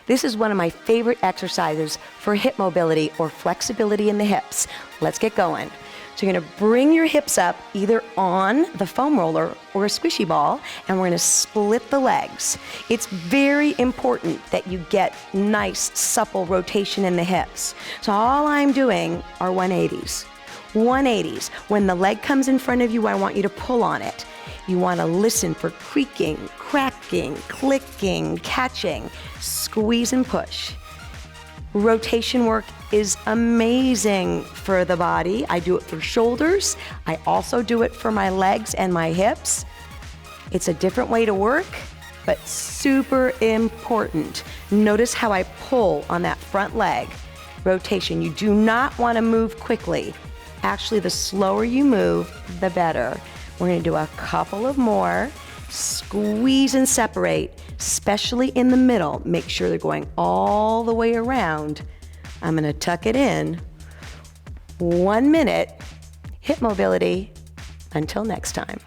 This is one of my favorite exercises for hip mobility or flexibility in the hips. Let's get going. So you're gonna bring your hips up either on the foam roller or a squishy ball, and we're gonna split the legs. It's very important that you get nice, supple rotation in the hips. So all I'm doing are 180s. 180s. When the leg comes in front of you, I want you to pull on it. You want to listen for creaking, cracking, clicking, catching, squeeze and push. Rotation work is amazing for the body. I do it for shoulders. I also do it for my legs and my hips. It's a different way to work, but super important. Notice how I pull on that front leg. Rotation. You do not want to move quickly. Actually, the slower you move, the better. We're going to do a couple of more. Squeeze and separate, especially in the middle. Make sure they're going all the way around. I'm going to tuck it in. 1 minute. Hip mobility. Until next time.